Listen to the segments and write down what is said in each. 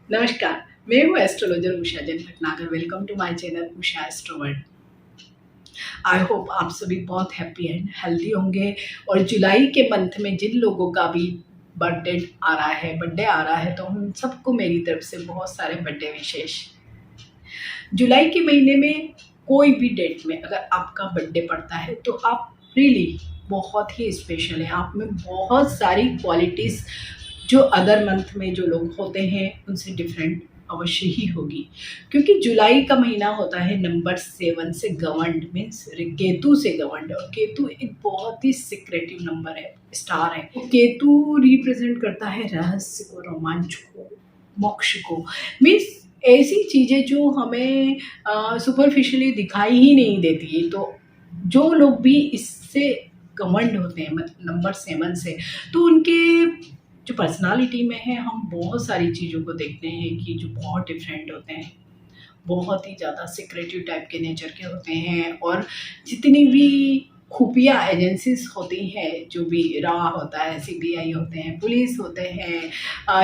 नमस्कार, मैं हूँ astrologer Usha Jain Bhatnagar. Welcome to my channel Usha Astroword. I hope आप सभी बहुत हैप्पी एंड हेल्दी होंगे। और जुलाई के मंथ में जिन लोगों का भी बर्थडे आ रहा है तो हम सबको मेरी तरफ से बहुत सारे बर्थडे विशेष। जुलाई के महीने में कोई भी डेट में अगर आपका बर्थडे पड़ता है तो आप रियली बहुत ही स्पेशल है। आप में बहुत सारी क्वालिटीज़ जो अदर मंथ में जो लोग होते हैं उनसे डिफरेंट अवश्य ही होगी, क्योंकि जुलाई का महीना होता है नंबर 7 से गवर्नड, मीन्स केतु से गवर्नड। और केतु एक बहुत ही सिक्रेटिव नंबर है, स्टार है। केतु रिप्रेजेंट करता है रहस्य को, रोमांच को, मोक्ष को, मीन्स ऐसी चीज़ें जो हमें सुपरफिशियली दिखाई ही नहीं देती। तो जो लोग भी इससे घमंड होते हैं मतलब नंबर 7 से, तो उनके जो पर्सनालिटी में है हम बहुत सारी चीज़ों को देखते हैं कि जो बहुत डिफरेंट होते हैं, बहुत ही ज़्यादा सिक्रेटिव टाइप के नेचर के होते हैं। और जितनी भी खुफिया एजेंसीज होती हैं, जो भी रा होता है, सीबीआई होते हैं, पुलिस होते हैं,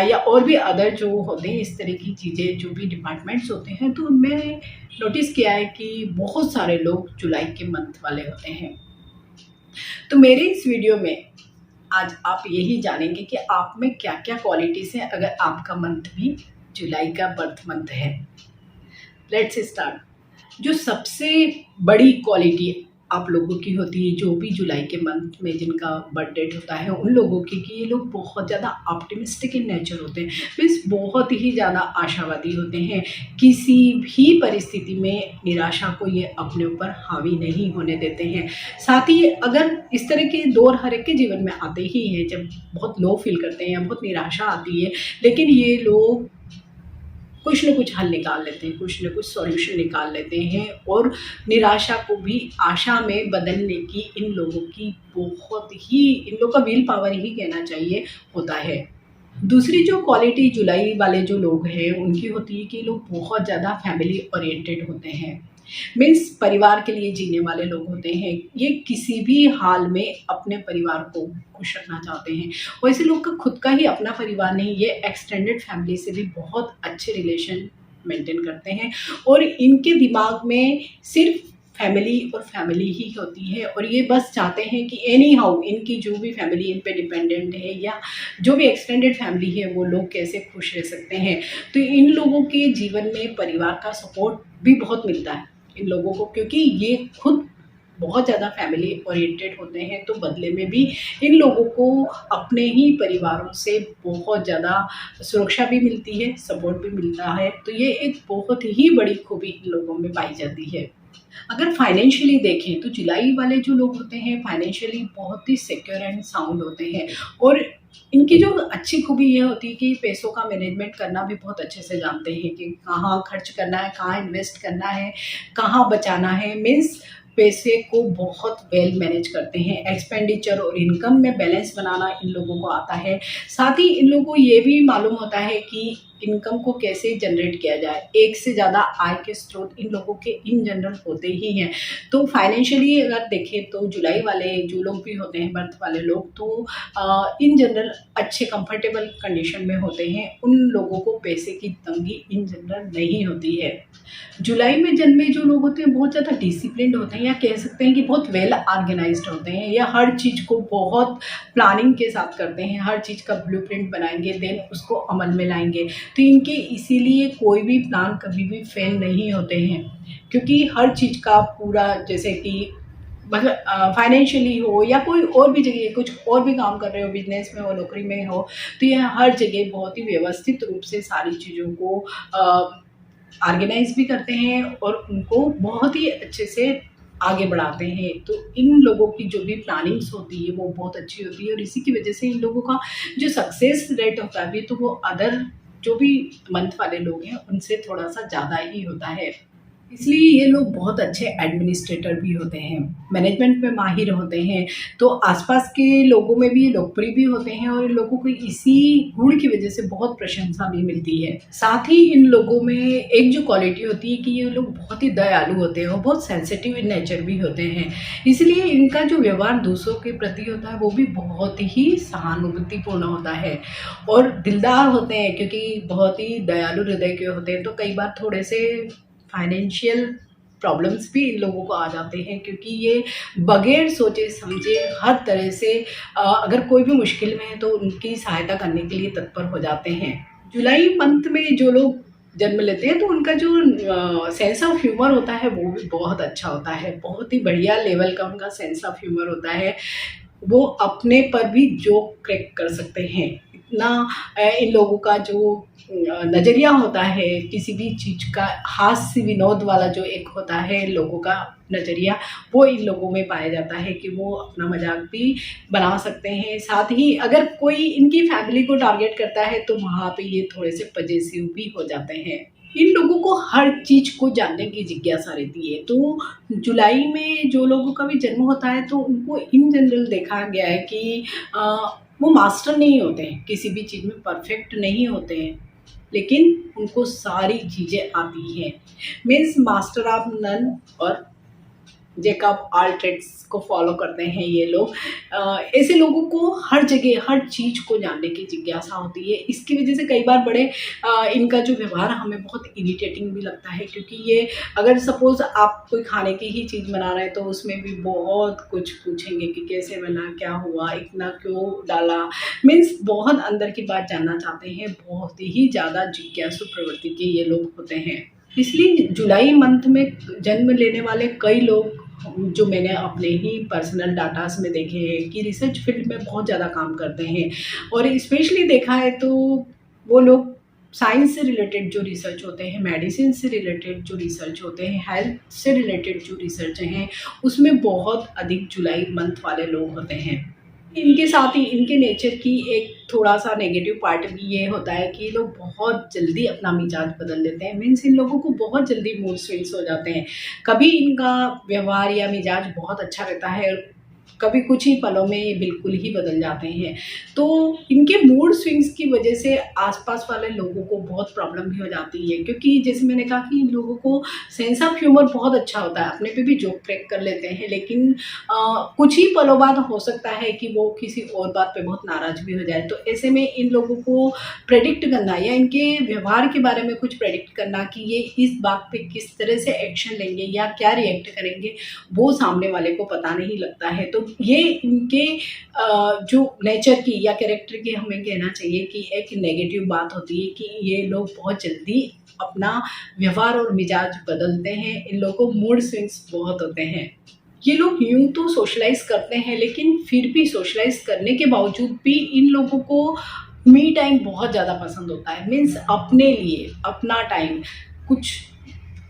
या और भी अदर जो होते हैं इस तरह की चीज़ें, जो भी डिपार्टमेंट्स होते हैं, तो उनमें नोटिस किया है कि बहुत सारे लोग जुलाई के मंथ वाले होते हैं। तो मेरे इस वीडियो में आज आप यही जानेंगे कि आप में क्या क्या क्वालिटीज़ हैं अगर आपका मंथ भी जुलाई का बर्थ मंथ है। Let's start. जो सबसे बड़ी क्वालिटी आप लोगों की होती है, जो भी जुलाई के मंथ में जिनका बर्थ डेट होता है, उन लोगों की कि ये लोग बहुत ज़्यादा ऑप्टिमिस्टिक इन नेचर होते हैं, मीन्स बहुत ही ज़्यादा आशावादी होते हैं। किसी भी परिस्थिति में निराशा को ये अपने ऊपर हावी नहीं होने देते हैं। साथ ही अगर इस तरह के दौर हर एक के जीवन में आते ही हैं, जब बहुत लो फील करते हैं या बहुत निराशा आती है, लेकिन ये लोग कुछ न कुछ हल निकाल लेते हैं, कुछ न कुछ सॉल्यूशन निकाल लेते हैं। और निराशा को भी आशा में बदलने की इन लोगों की बहुत ही, इन लोगों का विल पावर ही कहना चाहिए, होता है। दूसरी जो क्वालिटी जुलाई वाले जो लोग हैं उनकी होती है कि लोग बहुत ज़्यादा फैमिली ओरिएंटेड होते हैं, मीन्स परिवार के लिए जीने वाले लोग होते हैं। ये किसी भी हाल में अपने परिवार को खुश रखना चाहते हैं। वैसे लोग का खुद का ही अपना परिवार नहीं, ये एक्सटेंडेड फैमिली से भी बहुत अच्छे रिलेशन मेंटेन करते हैं। और इनके दिमाग में सिर्फ फैमिली और फैमिली ही होती है, और ये बस चाहते हैं कि एनी हाउ इनकी जो भी फैमिली इन पे डिपेंडेंट है या जो भी एक्सटेंडेड फैमिली है वो लोग कैसे खुश रह सकते हैं। तो इन लोगों के जीवन में परिवार का सपोर्ट भी बहुत मिलता है इन लोगों को, क्योंकि ये खुद बहुत ज़्यादा फैमिली ओरिएंटेड होते हैं। तो बदले में भी इन लोगों को अपने ही परिवारों से बहुत ज़्यादा सुरक्षा भी मिलती है, सपोर्ट भी मिलता है। तो ये एक बहुत ही बड़ी खूबी इन लोगों में पाई जाती है। अगर फाइनेंशियली देखें तो जुलाई वाले जो लोग होते हैं फाइनेंशियली बहुत ही सिक्योर एंड साउंड होते हैं। और इनकी जो अच्छी खूबी ये होती है कि पैसों का मैनेजमेंट करना भी बहुत अच्छे से जानते हैं कि कहाँ खर्च करना है, कहाँ इन्वेस्ट करना है, कहाँ बचाना है। मीन्स पैसे को बहुत वेल मैनेज करते हैं। एक्सपेंडिचर और इनकम में बैलेंस बनाना इन लोगों को आता है। साथ ही इन लोगों को ये भी मालूम होता है कि इनकम को कैसे जनरेट किया जाए। एक से ज़्यादा आय के स्रोत इन लोगों के इन जनरल होते ही हैं। तो फाइनेंशियली अगर देखें तो जुलाई वाले जो लोग भी होते हैं, बर्थ वाले लोग, तो इन जनरल अच्छे कंफर्टेबल कंडीशन में होते हैं। उन लोगों को पैसे की तंगी इन जनरल नहीं होती है। जुलाई में जन्मे जो लोग होते हैं बहुत ज़्यादा डिसिप्लिन्ड होते हैं, या कह सकते हैं कि बहुत वेल ऑर्गेनाइज्ड होते हैं, या हर चीज़ को बहुत प्लानिंग के साथ करते हैं। हर चीज़ का ब्लूप्रिंट बनाएंगे, देन उसको अमल में लाएंगे। तो इनके इसीलिए कोई भी प्लान कभी भी फेल नहीं होते हैं, क्योंकि हर चीज़ का पूरा, जैसे कि मतलब फाइनेंशियली हो या कोई और भी जगह कुछ और भी काम कर रहे हो, बिजनेस में हो, नौकरी में हो, तो यह हर जगह बहुत ही व्यवस्थित रूप से सारी चीज़ों को ऑर्गेनाइज भी करते हैं और उनको बहुत ही अच्छे से आगे बढ़ाते हैं। तो इन लोगों की जो भी प्लानिंग्स होती है वो बहुत अच्छी होती है, और इसी की वजह से इन लोगों का जो सक्सेस रेट होता है तो वो अदर जो भी मंथ वाले लोग हैं उनसे थोड़ा सा ज़्यादा ही होता है। इसलिए ये लोग बहुत अच्छे एडमिनिस्ट्रेटर भी होते हैं, मैनेजमेंट में माहिर होते हैं, तो आसपास के लोगों में भी ये लोकप्रिय भी होते हैं और इन लोगों को इसी गुण की वजह से बहुत प्रशंसा भी मिलती है। साथ ही इन लोगों में एक जो क्वालिटी होती है कि ये लोग बहुत ही दयालु होते हैं और बहुत सेंसिटिव इन नेचर भी होते हैं। इसलिए इनका जो व्यवहार दूसरों के प्रति होता है वो भी बहुत ही सहानुभूतिपूर्ण होता है और दिलदार होते हैं, क्योंकि बहुत ही दयालु हृदय के होते हैं। तो कई बार थोड़े से फाइनेंशियल प्रॉब्लम्स भी इन लोगों को आ जाते हैं, क्योंकि ये बगैर सोचे समझे हर तरह से अगर कोई भी मुश्किल में है तो उनकी सहायता करने के लिए तत्पर हो जाते हैं। जुलाई मंथ में जो लोग जन्म लेते हैं तो उनका जो सेंस ऑफ ह्यूमर होता है वो भी बहुत अच्छा होता है, बहुत ही बढ़िया लेवल का उनका सेंस ऑफ ह्यूमर होता है। वो अपने पर भी जोक क्रैक कर सकते हैं। इतना इन लोगों का जो नज़रिया होता है किसी भी चीज़ का, हास्य विनोद वाला जो एक होता है लोगों का नज़रिया, वो इन लोगों में पाया जाता है कि वो अपना मजाक भी बना सकते हैं। साथ ही अगर कोई इनकी फैमिली को टारगेट करता है तो वहाँ पे ये थोड़े से पजेसिव भी हो जाते हैं। इन लोगों को हर चीज़ को जानने की जिज्ञासा रहती है। तो जुलाई में जो लोगों का भी जन्म होता है तो उनको इन जनरल देखा गया है कि वो मास्टर नहीं होते हैं, किसी भी चीज़ में परफेक्ट नहीं होते हैं, लेकिन उनको सारी चीज़ें आती हैं। मीन्स मास्टर ऑफ नन और जैकब ऑल ट्रेड्स को फॉलो करते हैं ये लोग। ऐसे लोगों को हर जगह हर चीज़ को जानने की जिज्ञासा होती है। इसकी वजह से कई बार बड़े इनका जो व्यवहार हमें बहुत इरिटेटिंग भी लगता है, क्योंकि ये अगर सपोज़ आप कोई खाने की ही चीज़ बना रहे हैं तो उसमें भी बहुत कुछ पूछेंगे कि कैसे बना, क्या हुआ, इतना क्यों डाला। मीन्स बहुत अंदर की बात जानना चाहते हैं, बहुत ही ज़्यादा जिज्ञासु प्रवृत्ति के ये लोग होते हैं। इसलिए जुलाई मंथ में जन्म लेने वाले कई लोग जो मैंने अपने ही पर्सनल डाटास में देखे हैं कि रिसर्च फील्ड में बहुत ज़्यादा काम करते हैं, और स्पेशली देखा है तो वो लोग साइंस से रिलेटेड जो रिसर्च होते हैं, मेडिसिन से रिलेटेड जो रिसर्च होते हैं, हेल्थ से रिलेटेड जो रिसर्च हैं, उसमें बहुत अधिक जुलाई मंथ वाले लोग होते हैं। इनके साथ ही इनके नेचर की एक थोड़ा-सा नेगेटिव पार्ट भी ये होता है कि ये लोग बहुत जल्दी अपना मिजाज बदल लेते हैं। मीन्स इन लोगों को बहुत जल्दी मूड स्विंग्स हो जाते हैं। कभी इनका व्यवहार या मिजाज बहुत अच्छा रहता है, कभी कुछ ही पलों में ये बिल्कुल ही बदल जाते हैं। तो इनके मूड स्विंग्स की वजह से आस-पास वाले लोगों को बहुत प्रॉब्लम भी हो जाती है, क्योंकि जैसे मैंने कहा कि इन लोगों को सेंस ऑफ ह्यूमर बहुत अच्छा होता है, अपने पे भी जोक क्रैक कर लेते हैं, लेकिन कुछ ही पलों बाद हो सकता है कि वो किसी और बात पे बहुत नाराज़ भी हो जाए। तो ऐसे में इन लोगों को प्रेडिक्ट करना या इनके व्यवहार के बारे में कुछ प्रेडिक्ट करना कि ये इस बात पे किस तरह से एक्शन लेंगे या क्या रिएक्ट करेंगे, वो सामने वाले को पता नहीं लगता है। तो ये इनके जो नेचर की या कैरेक्टर की हमें कहना चाहिए कि एक नेगेटिव बात होती है कि ये लोग बहुत जल्दी अपना व्यवहार और मिजाज बदलते हैं। इन लोगों को मूड स्विंग्स बहुत होते हैं। ये लोग यूँ तो सोशलाइज़ करते हैं, लेकिन फिर भी सोशलाइज़ करने के बावजूद भी इन लोगों को मी टाइम बहुत ज़्यादा पसंद होता है। मीन्स अपने लिए अपना टाइम, कुछ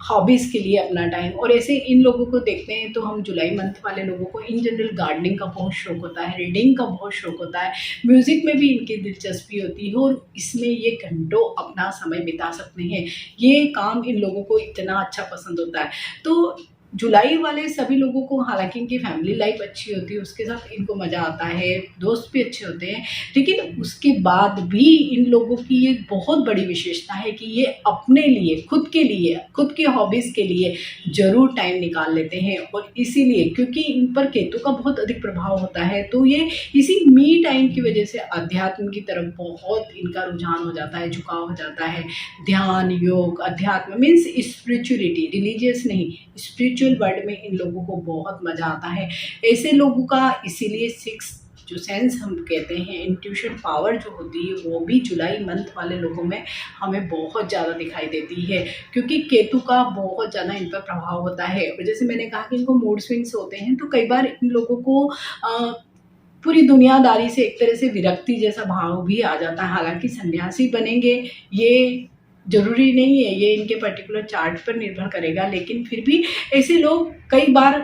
हॉबीज़ के लिए अपना टाइम। और ऐसे इन लोगों को देखते हैं तो हम जुलाई मंथ वाले लोगों को इन जनरल गार्डनिंग का बहुत शौक होता है, रीडिंग का बहुत शौक होता है, म्यूज़िक में भी इनकी दिलचस्पी होती है और इसमें ये घंटों अपना समय बिता सकते हैं। ये काम इन लोगों को इतना अच्छा पसंद होता है। तो जुलाई वाले सभी लोगों को, हालाँकि इनकी फैमिली लाइफ अच्छी होती है, उसके साथ इनको मज़ा आता है, दोस्त भी अच्छे होते हैं, लेकिन उसके बाद भी इन लोगों की एक बहुत बड़ी विशेषता है कि ये अपने लिए, खुद के लिए, खुद की हॉबीज़ के लिए ज़रूर टाइम निकाल लेते हैं। और इसीलिए क्योंकि इन पर केतु का बहुत अधिक प्रभाव होता है, तो ये इसी मी टाइम की वजह से अध्यात्म की तरफ बहुत इनका रुझान हो जाता है, झुकाव हो जाता है। ध्यान, योग, अध्यात्म मीन्स स्पिरिचुअलिटी, रिलीजियस नहीं, स्पिरिचुअल वर्ल्ड में इन लोगों को बहुत मज़ा आता है। ऐसे लोगों का इसीलिए सिक्स जो सेंस हम कहते हैं, इंट्यूशन पावर जो होती है, वो भी जुलाई मंथ वाले लोगों में हमें बहुत ज़्यादा दिखाई देती है, क्योंकि केतु का बहुत ज़्यादा इन पर प्रभाव होता है। और जैसे मैंने कहा कि इनको मूड स्विंग्स होते हैं, तो कई बार इन लोगों को पूरी दुनियादारी से एक तरह से विरक्ति जैसा भाव भी आ जाता है। हालाँकि सन्यासी बनेंगे ये ज़रूरी नहीं है, ये इनके पर्टिकुलर चार्ट पर निर्भर करेगा, लेकिन फिर भी ऐसे लोग कई बार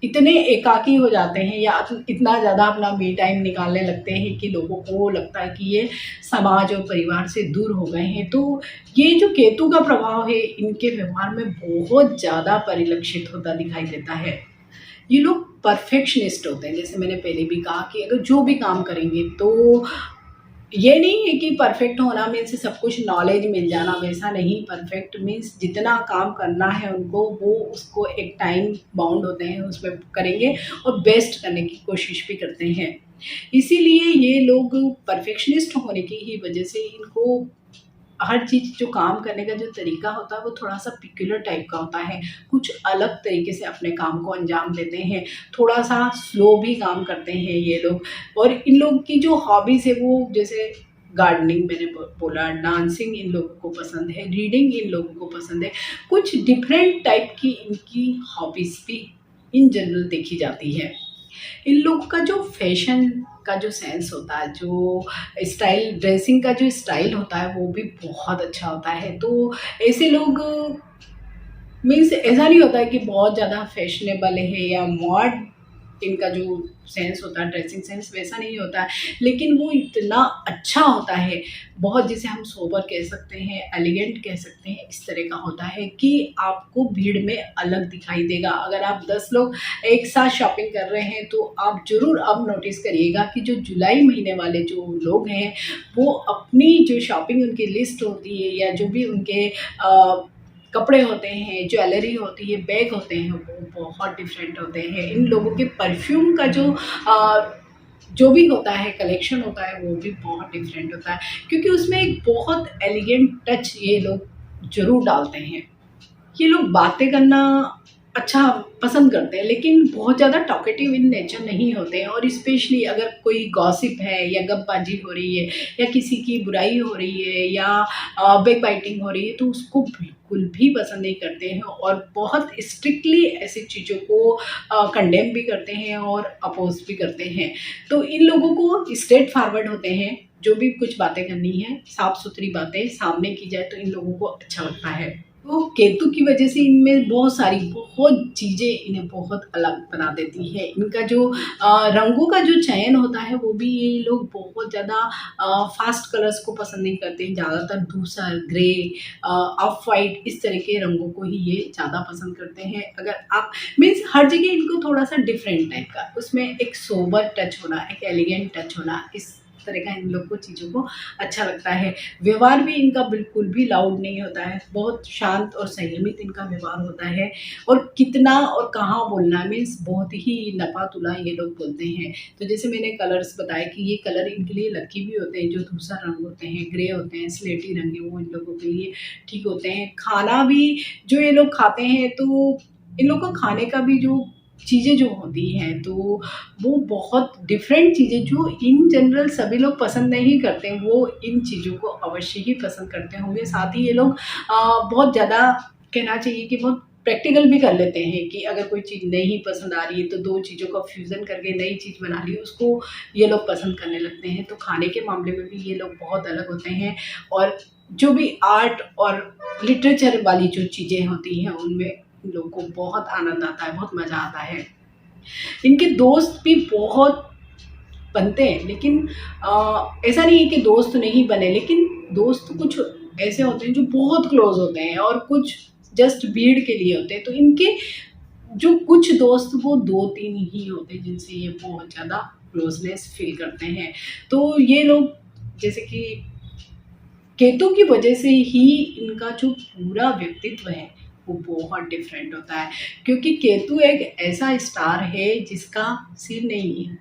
इतने एकाकी हो जाते हैं या इतना ज़्यादा अपना मी टाइम निकालने लगते हैं कि लोगों को लगता है कि ये समाज और परिवार से दूर हो गए हैं। तो ये जो केतु का प्रभाव है इनके व्यवहार में बहुत ज़्यादा परिलक्षित होता दिखाई देता है। ये लोग परफेक्शनिस्ट होते हैं, जैसे मैंने पहले भी कहा कि अगर जो भी काम करेंगे तो ये नहीं है कि परफेक्ट होना मीन्स सब कुछ नॉलेज मिल जाना, वैसा नहीं। परफेक्ट मीन्स जितना काम करना है उनको वो उसको एक टाइम बाउंड होते हैं उसमें करेंगे और बेस्ट करने की कोशिश भी करते हैं। इसीलिए ये लोग परफेक्शनिस्ट होने की ही वजह से इनको हर चीज़ जो काम करने का जो तरीका होता है वो थोड़ा-सा पिक्युलर टाइप का होता है। कुछ अलग तरीके से अपने काम को अंजाम देते हैं, थोड़ा-सा स्लो भी काम करते हैं ये लोग। और इन लोगों की जो हॉबीज़ है वो जैसे गार्डनिंग मैंने बोला, डांसिंग इन लोगों को पसंद है, रीडिंग इन लोगों को पसंद है। कुछ डिफरेंट टाइप की इनकी हॉबीज़ भी इन जनरल देखी जाती है। इन लोगों का जो फैशन का जो सेंस होता है, जो स्टाइल ड्रेसिंग का जो स्टाइल होता है वो भी बहुत अच्छा होता है। तो ऐसे लोग मीन्स ऐसा नहीं होता है कि बहुत ज़्यादा फैशनेबल है या मॉड इनका जो सेंस होता है, ड्रेसिंग सेंस वैसा नहीं होता है, लेकिन वो इतना अच्छा होता है, बहुत जिसे हम सोबर कह सकते हैं, एलिगेंट कह सकते हैं, इस तरह का होता है कि आपको भीड़ में अलग दिखाई देगा। अगर आप 10 लोग एक साथ शॉपिंग कर रहे हैं तो आप ज़रूर अब नोटिस करिएगा कि जो जुलाई महीने वाले जो लोग हैं वो अपनी जो शॉपिंग उनकी लिस्ट होती है या जो भी उनके कपड़े होते हैं, ज्वेलरी होती है, बैग होते हैं, वो बहुत डिफरेंट होते हैं। इन लोगों के परफ्यूम का जो भी होता है, कलेक्शन होता है, वो भी बहुत डिफरेंट होता है, क्योंकि उसमें एक बहुत एलिगेंट टच ये लोग ज़रूर डालते हैं। ये लोग बातें करना अच्छा पसंद करते हैं, लेकिन बहुत ज़्यादा टॉकेटिव इन नेचर नहीं होते हैं। और स्पेशली अगर कोई गॉसिप है या गपबाजी हो रही है या किसी की बुराई हो रही है या बैक बाइटिंग हो रही है तो उसको बिल्कुल भी पसंद नहीं करते हैं और बहुत स्ट्रिक्टली ऐसी चीज़ों को कंडेम भी करते हैं और अपोज भी करते हैं। तो इन लोगों को स्ट्रेट फॉरवर्ड होते हैं, जो भी कुछ बातें करनी है साफ सुथरी बातें सामने की जाए तो इन लोगों को अच्छा लगता है। तो केतु की वजह से इनमें बहुत चीज़ें इन्हें बहुत अलग बना देती है। इनका जो रंगों का जो चयन होता है वो भी ये लोग बहुत ज़्यादा फास्ट कलर्स को पसंद नहीं करते हैं। ज़्यादातर धूसर, ग्रे, ऑफ वाइट इस तरह के रंगों को ही ये ज़्यादा पसंद करते हैं। अगर आप मीन्स हर जगह इनको थोड़ा-सा डिफरेंट टाइप का, उसमें एक सोबर टच होना, एक एलिगेंट टच होना, इस तरह का इन लोग को चीज़ों को अच्छा लगता है। व्यवहार भी इनका बिल्कुल भी लाउड नहीं होता है, बहुत शांत और संयमित इनका व्यवहार होता है। और कितना और कहाँ बोलना मीन्स बहुत ही नपा-तुला ये लोग बोलते हैं। तो जैसे मैंने कलर्स बताए कि ये कलर इनके लिए लकी भी होते हैं, जो धूसर रंग होते हैं, ग्रे होते हैं, स्लेटी रंग है वो इन लोगों के लिए ठीक होते हैं। खाना भी जो ये लोग खाते हैं तो इन लोग को खाने का भी जो चीज़ें जो होती हैं तो वो बहुत डिफरेंट चीज़ें जो इन जनरल सभी लोग पसंद नहीं करते, वो इन चीज़ों को अवश्य ही पसंद करते होंगे। साथ ही ये लोग बहुत ज़्यादा कहना चाहिए कि बहुत प्रैक्टिकल भी कर लेते हैं कि अगर कोई चीज़ नहीं पसंद आ रही है तो 2 चीज़ों का फ्यूज़न करके नई चीज़ बना ली, उसको ये लोग पसंद करने लगते हैं। तो खाने के मामले में भी ये लोग बहुत अलग होते हैं। और जो भी आर्ट और लिटरेचर वाली जो चीज़ें होती हैं उनमें इन लोगों को बहुत आनंद आता है, बहुत मज़ा आता है। इनके दोस्त भी बहुत बनते हैं, लेकिन ऐसा नहीं है कि दोस्त नहीं बने, लेकिन दोस्त कुछ ऐसे होते हैं जो बहुत क्लोज होते हैं और कुछ जस्ट भीड़ के लिए होते हैं। तो इनके जो कुछ दोस्त वो 2-3 ही होते हैं जिनसे ये बहुत ज़्यादा क्लोजनेस फील करते हैं। तो ये लोग जैसे कि केतु की वजह से ही इनका जो पूरा व्यक्तित्व है वो बहुत डिफरेंट होता है, क्योंकि केतु एक ऐसा स्टार है जिसका सिर नहीं है,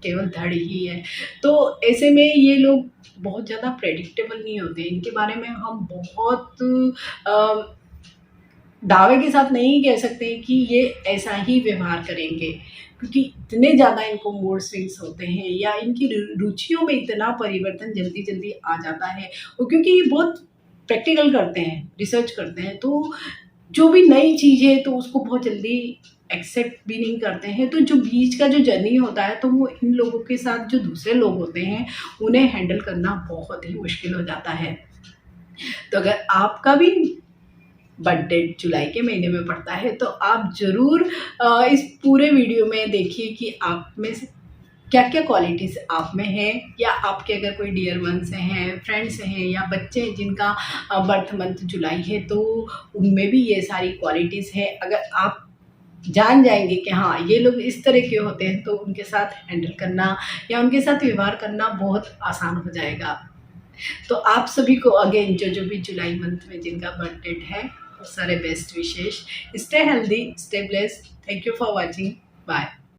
केवल धड़ ही है। तो ऐसे में ये लोग बहुत ज़्यादा प्रेडिक्टेबल नहीं होते। इनके बारे में हम बहुत दावे के साथ नहीं कह सकते कि ये ऐसा ही व्यवहार करेंगे, क्योंकि इतने ज़्यादा इनको मूड स्विंग्स होते हैं या इनकी रुचियों में इतना परिवर्तन जल्दी-जल्दी आ जाता है। और क्योंकि ये बहुत प्रैक्टिकल करते हैं, रिसर्च करते हैं, तो जो भी नई चीज़ है तो उसको बहुत जल्दी एक्सेप्ट भी नहीं करते हैं। तो जो बीच का जो जर्नी होता है तो वो इन लोगों के साथ जो दूसरे लोग होते हैं उन्हें हैंडल करना बहुत ही मुश्किल हो जाता है। तो अगर आपका भी बर्थडे जुलाई के महीने में पड़ता है। तो आप ज़रूर इस पूरे वीडियो में देखिए कि आप में से क्या क्या क्वालिटीज़ आप में है, या आपके अगर कोई डियर वंस हैं, फ्रेंड्स हैं, या बच्चे हैं जिनका बर्थ मंथ जुलाई है, तो उनमें भी ये सारी क्वालिटीज़ है। अगर आप जान जाएंगे कि हाँ ये लोग इस तरह के होते हैं, तो उनके साथ हैंडल करना या उनके साथ व्यवहार करना बहुत आसान हो जाएगा। तो आप सभी को अगेन जो भी जुलाई मंथ में जिनका बर्थ डेट है, और सारे best wishes. Stay healthy, stay blessed. Thank you for watching. Bye.